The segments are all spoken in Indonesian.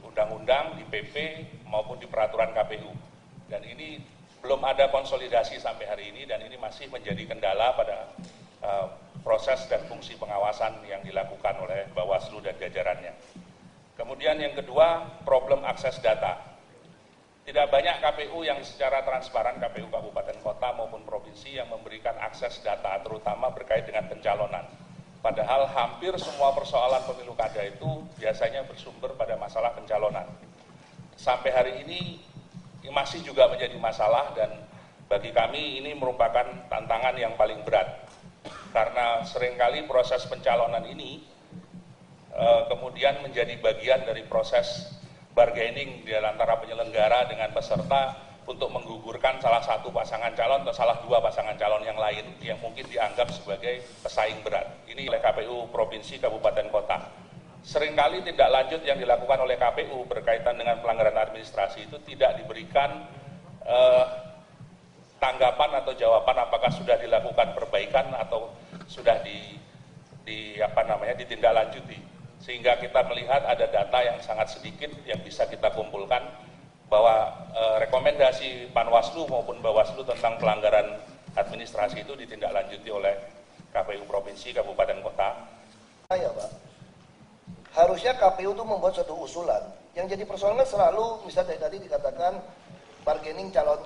undang-undang, di PP maupun di peraturan KPU. Dan ini belum ada konsolidasi sampai hari ini dan ini masih menjadi kendala pada proses dan fungsi pengawasan yang dilakukan oleh Bawaslu dan jajarannya. Kemudian yang kedua, problem akses data. Tidak banyak KPU yang secara transparan, KPU kabupaten kota maupun provinsi yang memberikan akses data, terutama berkait dengan pencalonan. Padahal hampir semua persoalan pemilu kada itu biasanya bersumber pada masalah pencalonan. Sampai hari ini masih juga menjadi masalah dan bagi kami ini merupakan tantangan yang paling berat. Karena seringkali proses pencalonan ini kemudian menjadi bagian dari proses bargaining di antara penyelenggara dengan peserta untuk menggugurkan salah satu pasangan calon atau salah dua pasangan calon yang lain yang mungkin dianggap sebagai pesaing berat. Ini oleh KPU Provinsi Kabupaten Kota. Seringkali tindak lanjut yang dilakukan oleh KPU berkaitan dengan pelanggaran administrasi itu tidak diberikan tanggapan atau jawaban apakah sudah dilakukan perbaikan atau sudah ditindaklanjuti. Sehingga kita melihat ada data yang sangat sedikit yang bisa kita kumpulkan bahwa rekomendasi Panwaslu maupun Bawaslu tentang pelanggaran administrasi itu ditindaklanjuti oleh KPU Provinsi Kabupaten Kota. Ya, Pak. Harusnya KPU itu membuat suatu usulan. Yang jadi persoalan selalu, misalnya tadi dikatakan bargaining calon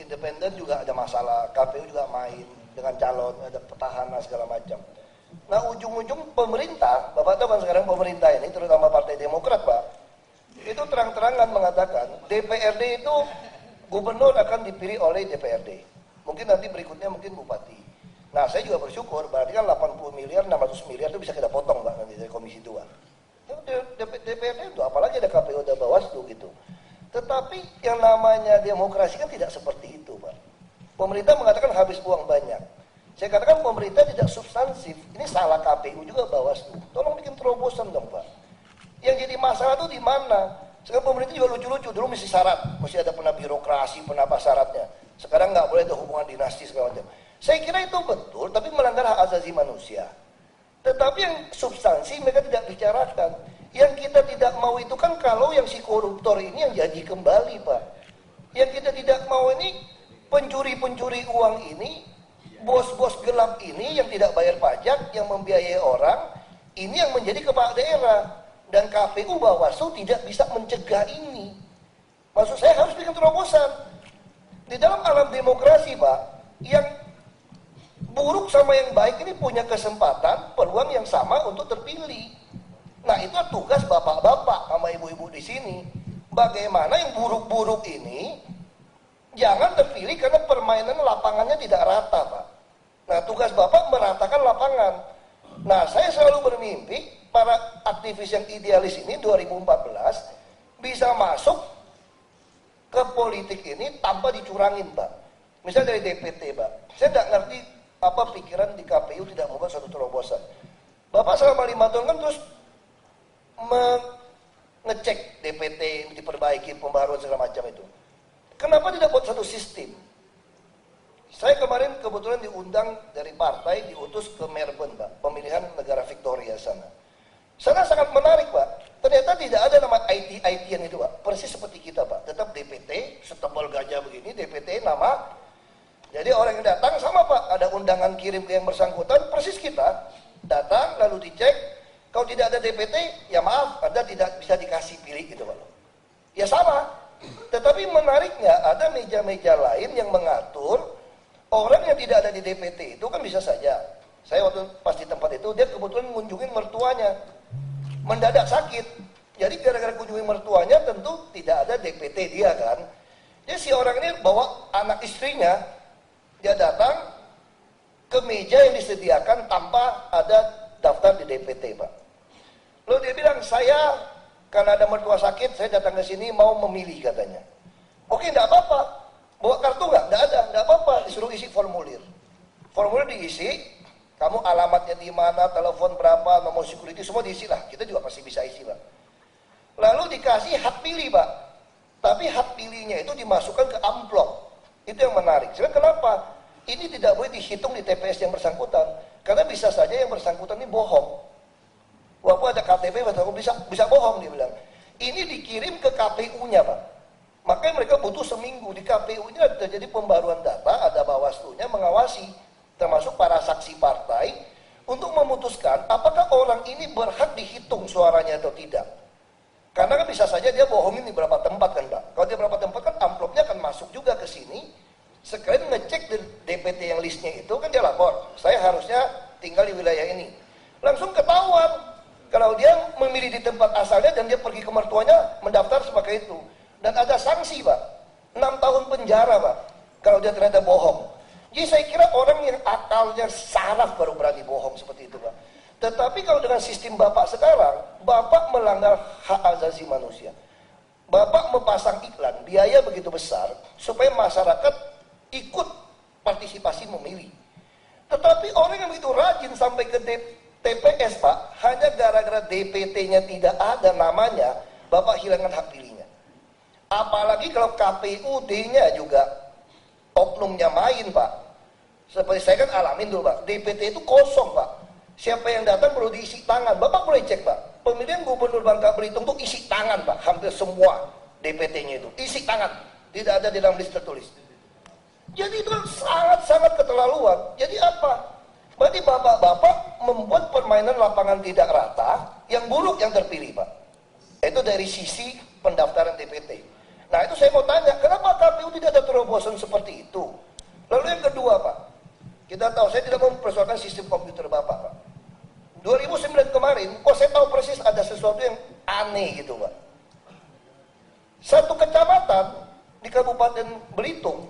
independen juga ada masalah, KPU juga main dengan calon, ada petahana segala macam. Nah ujung-ujung pemerintah, Bapak tahu kan sekarang pemerintah ini, terutama Partai Demokrat Pak, itu terang-terangan mengatakan DPRD itu gubernur akan dipilih oleh DPRD. Mungkin nanti berikutnya mungkin bupati. Nah saya juga bersyukur, berarti kan 80 miliar, 600 miliar itu bisa kita potong Pak nanti dari Komisi 2. DPRD itu apalagi ada KPU, ada Bawaslu gitu. Tetapi yang namanya demokrasi kan tidak seperti itu Pak. Pemerintah mengatakan habis uang banyak. Saya katakan pemerintah tidak substansif. Ini salah KPU juga Bawaslu. Tolong bikin terobosan dong Pak. Yang jadi masalah itu di mana? Sekarang pemerintah juga lucu-lucu. Dulu mesti syarat, mesti ada pernah birokrasi, pernah apa syaratnya. Sekarang nggak boleh ada hubungan dinasti segala macam. Saya kira itu betul, tapi melanggar hak asasi manusia. Tetapi yang substansi mereka tidak bicarakan. Yang kita tidak mau itu kan kalau yang si koruptor ini yang jadi kembali Pak. Yang kita tidak mau ini pencuri-pencuri uang ini, bos-bos gelap ini yang tidak bayar pajak, yang membiayai orang, ini yang menjadi kepala daerah. Dan KPU Bawaslu tidak bisa mencegah ini. Maksud saya harus bikin terobosan. Di dalam alam demokrasi Pak, yang buruk sama yang baik ini punya kesempatan, peluang yang sama untuk terpilih. Nah itu tugas bapak-bapak sama ibu-ibu di sini. Bagaimana yang buruk-buruk ini jangan terpilih karena permainan lapangannya tidak rata Pak. Nah tugas Bapak meratakan lapangan. Nah saya selalu bermimpi para aktivis yang idealis ini 2014 bisa masuk ke politik ini tanpa dicurangin Pak. Misalnya dari DPT Pak. Saya tidak ngerti apa pikiran di KPU tidak membuat suatu terobosan. Bapak selama 5 tahun kan terus mengecek DPT, diperbaiki, pembaruan segala macam itu. Kenapa tidak buat satu sistem? Saya kemarin kebetulan diundang dari partai, diutus ke Melbourne, Pak, pemilihan negara Victoria sana. Sana sangat menarik, Pak. Ternyata tidak ada nama IT-IT-an itu, Pak. Persis seperti kita, Pak. Tetap DPT, setebal gajah begini, DPT nama. Jadi orang yang datang sama, Pak. Ada undangan kirim ke yang bersangkutan, persis kita. Datang, lalu dicek. Kalau tidak ada DPT, ya maaf, Anda tidak bisa dikasih pilih gitu, Pak. Ya sama. Tetapi menariknya ada meja-meja lain yang mengatur orang yang tidak ada di DPT itu kan bisa saja. Saya waktu pas di tempat itu dia kebetulan mengunjungi mertuanya, mendadak sakit. Jadi gara-gara kunjungi mertuanya tentu tidak ada DPT dia kan. Jadi si orang ini bawa anak istrinya, dia datang ke meja yang disediakan tanpa ada daftar di DPT Pak. Lalu dia bilang saya karena ada mertua sakit, saya datang ke sini mau memilih katanya. Oke, enggak apa-apa. Bawa kartu enggak? Enggak ada, enggak apa-apa. Disuruh isi formulir. Formulir diisi, kamu alamatnya di mana, telepon berapa, nomor security, semua diisi lah. Kita juga pasti bisa isi, Pak. Lalu dikasih hak pilih, Pak. Tapi hak pilihnya itu dimasukkan ke amplop. Itu yang menarik. Sebenarnya kenapa? Ini tidak boleh dihitung di TPS yang bersangkutan. Karena bisa saja yang bersangkutan ini bohong. walaupun ada KTP, bisa bohong, dia bilang. Ini dikirim ke KPU-nya, Pak. Makanya mereka butuh seminggu. Di KPU-nya terjadi pembaruan data, ada Bawaslu-nya mengawasi, termasuk para saksi partai, untuk memutuskan apakah orang ini berhak dihitung suaranya atau tidak. Karena kan bisa saja dia bohongin di beberapa tempat kan, Pak. Kalau di beberapa tempat kan amplopnya akan masuk juga ke sini. Sekalian ngecek di DPT yang listnya itu kan dia lapor, saya harusnya tinggal di wilayah ini. Langsung ketahuan kalau dia memilih di tempat asalnya dan dia pergi ke mertuanya mendaftar sebagai itu. Dan ada sanksi, Pak. 6 tahun penjara, Pak, kalau dia ternyata bohong. Jadi saya kira orang yang akalnya saraf baru berani bohong seperti itu, Pak. Tetapi kalau dengan sistem Bapak sekarang, Bapak melanggar hak asasi manusia. Bapak mempasang iklan, biaya begitu besar, supaya masyarakat ikut partisipasi memilih. Tetapi orang yang begitu rajin sampai ke TPS, Pak, hanya gara-gara DPT-nya tidak ada namanya, Bapak hilangkan hak pilihnya. Apalagi kalau KPUD-nya juga oknumnya main, Pak. Seperti saya kan alamin dulu, Pak, DPT itu kosong, Pak. Siapa yang datang perlu diisi tangan. Bapak boleh cek, Pak, pemilihan gubernur Bangka Belitung itu isi tangan, Pak. Hampir semua DPT-nya itu isi tangan, tidak ada di dalam list tertulis. Jadi itu sangat-sangat keterlaluan. Jadi apa? Berarti bapak-bapak membuat permainan lapangan tidak rata, yang buruk yang terpilih, Pak. Itu dari sisi pendaftaran DPT. Nah itu saya mau tanya, kenapa KPU tidak ada terobosan seperti itu? Lalu yang kedua, Pak, kita tahu, saya tidak mempersoalkan sistem komputer Bapak, Pak. 2009 kemarin, kok saya tahu persis ada sesuatu yang aneh gitu, Pak. Satu kecamatan di Kabupaten Belitung,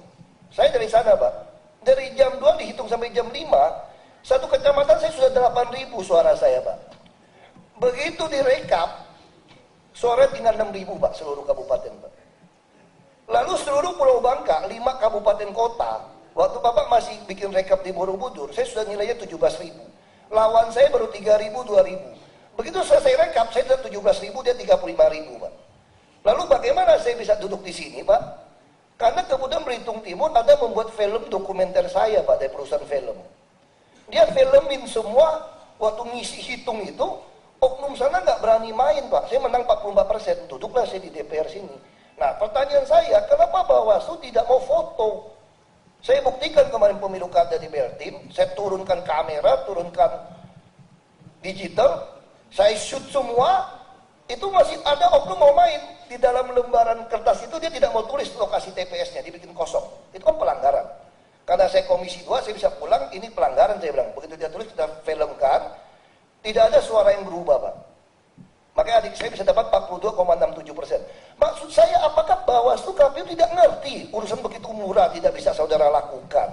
saya dari sana, Pak, dari jam 2 dihitung sampai jam 5, satu kecamatan saya sudah 8.000 suara saya, Pak. Begitu direkap, suara tinggal 6.000, Pak, seluruh kabupaten, Pak. Lalu seluruh Pulau Bangka, 5 kabupaten kota, waktu Bapak masih bikin rekap di Borobudur, saya sudah nilainya 17.000. Lawan saya baru 3.000, 2.000. Begitu selesai rekap, saya sudah 17.000, dia 35.000, Pak. Lalu bagaimana saya bisa duduk di sini, Pak? Karena kemudian Belitung Timur ada membuat film dokumenter saya, Pak, dari perusahaan film. Dia filmin semua, waktu ngisi hitung itu, oknum sana nggak berani main, Pak. Saya menang 44%, duduklah saya di DPR sini. Nah, pertanyaan saya, kenapa Bawaslu tidak mau foto? Saya buktikan kemarin pemilu kada di Beltim, saya turunkan kamera, turunkan digital, saya shoot semua, itu masih ada oknum mau main. Di dalam lembaran kertas itu dia tidak mau tulis lokasi TPS-nya, dibikin kosong. Itu kan pelanggaran. Karena saya komisi 2, saya bisa pulang, ini pelanggaran, saya bilang. Begitu dia tulis, kita filmkan, tidak ada suara yang berubah, Pak. Makanya adik saya bisa dapat 42,67%. Maksud saya, apakah Bawaslu KPU tidak ngerti urusan begitu murah tidak bisa saudara lakukan?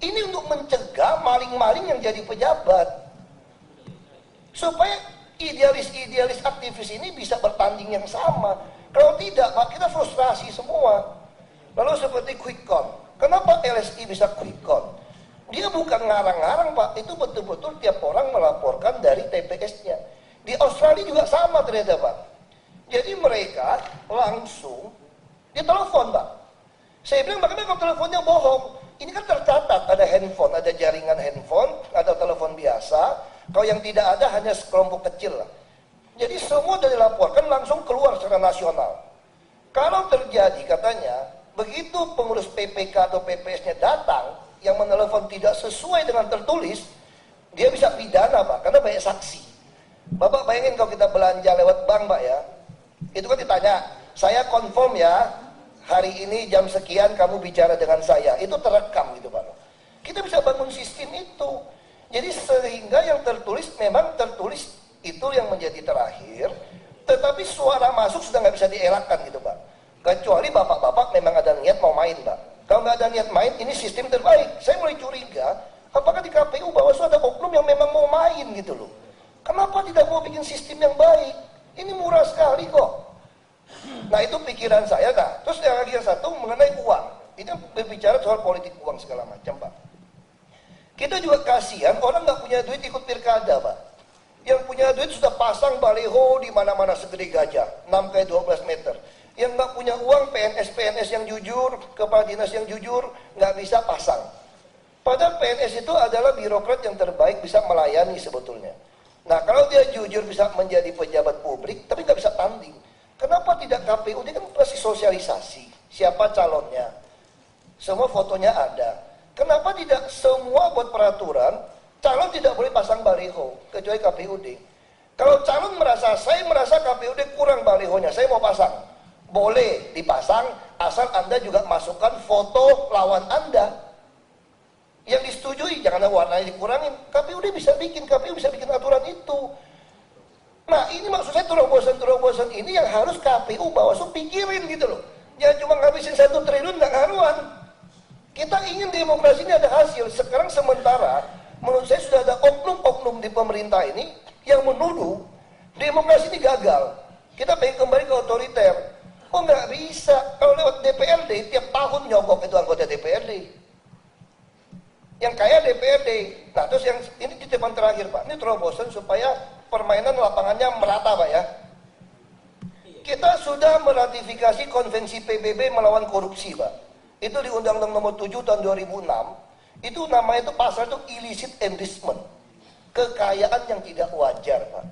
Ini untuk mencegah maling-maling yang jadi pejabat. Supaya idealis-idealis aktivis ini bisa bertanding yang sama. Kalau tidak, Pak, kita frustrasi semua. Lalu seperti quick count. Kenapa LSI bisa quick count? Dia bukan ngarang-ngarang, Pak. Itu betul-betul tiap orang melaporkan dari TPS-nya. Di Australia juga sama ternyata, Pak. Jadi mereka langsung ditelepon, Pak. Saya bilang, bagaimana kalau teleponnya bohong? Ini kan tercatat, ada handphone, ada jaringan handphone, ada telepon biasa. Kalau yang tidak ada hanya sekelompok kecil lah. Jadi semua sudah dilaporkan langsung keluar secara nasional. Kalau terjadi katanya, begitu pengurus PPK atau PPS-nya datang, yang menelepon tidak sesuai dengan tertulis, dia bisa pidana, Pak, karena banyak saksi. Bapak bayangin kalau kita belanja lewat bank, Pak, ya, itu kan ditanya, saya confirm ya, hari ini jam sekian kamu bicara dengan saya, itu terekam gitu, Pak. Kita bisa bangun sistem itu. Jadi sehingga yang tertulis memang tertulis itu yang menjadi terakhir, tetapi suara masuk sudah nggak bisa dielakkan gitu, Pak. Kecuali bapak-bapak memang ada niat mau main, Pak. Kalau nggak ada niat main, ini sistem terbaik. Saya mulai curiga, apakah di KPU Bawaslu ada oknum yang memang mau main gitu loh. Kenapa tidak mau bikin sistem yang baik? Ini murah sekali kok. Nah itu pikiran saya. Nah, terus yang lagi yang satu mengenai uang. Ini berbicara soal politik uang segala macam, Pak. Kita juga kasihan orang nggak punya duit ikut pilkada, Pak. Yang punya duit sudah pasang baliho di mana-mana segede gajah, 6x12 meter. Yang nggak punya uang, PNS yang jujur, kepala dinas yang jujur, nggak bisa pasang. Padahal PNS itu adalah birokrat yang terbaik, bisa melayani sebetulnya. Nah, kalau dia jujur bisa menjadi pejabat publik, tapi nggak bisa tanding. Kenapa tidak KPU? Dia kan pasti sosialisasi. Siapa calonnya? Semua fotonya ada. Kenapa tidak semua buat peraturan, calon tidak boleh pasang baliho, kecuali KPUD. Kalau calon saya merasa KPUD kurang balihonya, saya mau pasang. Boleh dipasang, asal Anda juga masukkan foto lawan Anda. Yang disetujui, jangan warnanya dikurangin. KPU bisa bikin aturan itu. Nah, ini maksud saya terobosan ini yang harus KPU Bawaslu pikirin gitu loh. Jangan cuma ngabisin 1 triliun nggak ngaruhan. Kita ingin demokrasi ini ada hasil. Sekarang sementara, menurut saya sudah ada oknum-oknum di pemerintah ini yang menuduh demokrasi ini gagal. Kita pengen kembali ke otoriter. Oh nggak bisa. Kalau lewat DPRD, tiap tahun nyogok itu anggota DPRD. Yang kaya DPRD. Nah terus yang ini titipan terakhir Pak, ini terobosan supaya permainan lapangannya merata Pak ya. Kita sudah meratifikasi konvensi PBB melawan korupsi Pak. Itu di Undang-Undang Nomor 7 tahun 2006. Itu namanya itu pasal itu illicit enrichment, kekayaan yang tidak wajar Pak.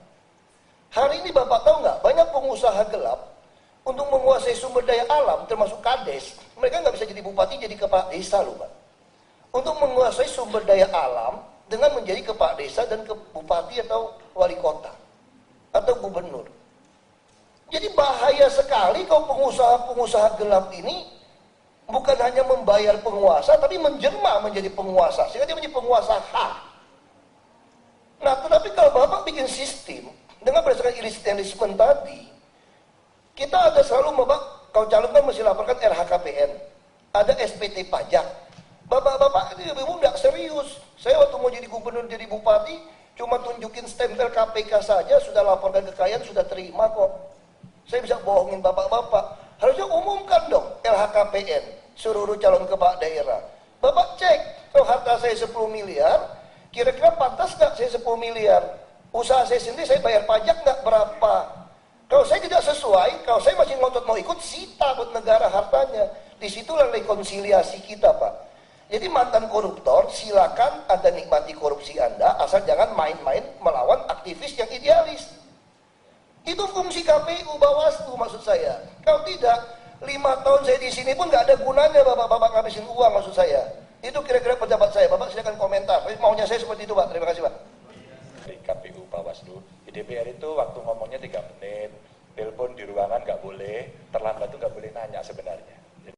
Hari ini Bapak tahu nggak, banyak pengusaha gelap untuk menguasai sumber daya alam termasuk kades, mereka nggak bisa jadi bupati, jadi kepala desa loh Pak. Untuk menguasai sumber daya alam dengan menjadi kepala desa dan bupati atau wali kota atau gubernur. Jadi bahaya sekali kalau pengusaha-pengusaha gelap ini bukan hanya membayar penguasa tapi menjelma menjadi penguasa sehingga dia menjadi penguasa hak. Nah, tetapi kalau Bapak bikin sistem dengan berdasarkan illicit enrichment tadi, kita ada selalu Bapak kalau calon kan mesti laporkan RHKPN, ada SPT pajak. Bapak-bapak ini ibu nggak serius. Saya waktu mau jadi gubernur, jadi bupati, cuma tunjukin stempel KPK saja, sudah laporkan kekayaan, sudah terima kok. Saya bisa bohongin bapak-bapak. Harusnya umumkan dong LHKPN, seluruh calon kepala daerah. Bapak cek, kalau harta saya 10 miliar, kira-kira pantas nggak saya 10 miliar? Usaha saya sendiri, saya bayar pajak nggak berapa? Kalau saya tidak sesuai, kalau saya masih ngotot mau ikut, sita buat negara hartanya. Disitulah rekonsiliasi kita Pak. Jadi mantan koruptor, silakan Anda nikmati korupsi Anda, asal jangan main-main melawan aktivis yang idealis. Itu fungsi KPU Bawaslu maksud saya. Kalau tidak, 5 tahun saya di sini pun nggak ada gunanya bapak-bapak ngabisin uang maksud saya. Itu kira-kira pendapat saya. Bapak silakan komentar. Maunya saya seperti itu Pak. Terima kasih Pak. Di KPU Bawaslu, di DPR itu waktu ngomongnya 3 menit, telepon di ruangan nggak boleh, terlambat itu nggak boleh nanya sebenarnya.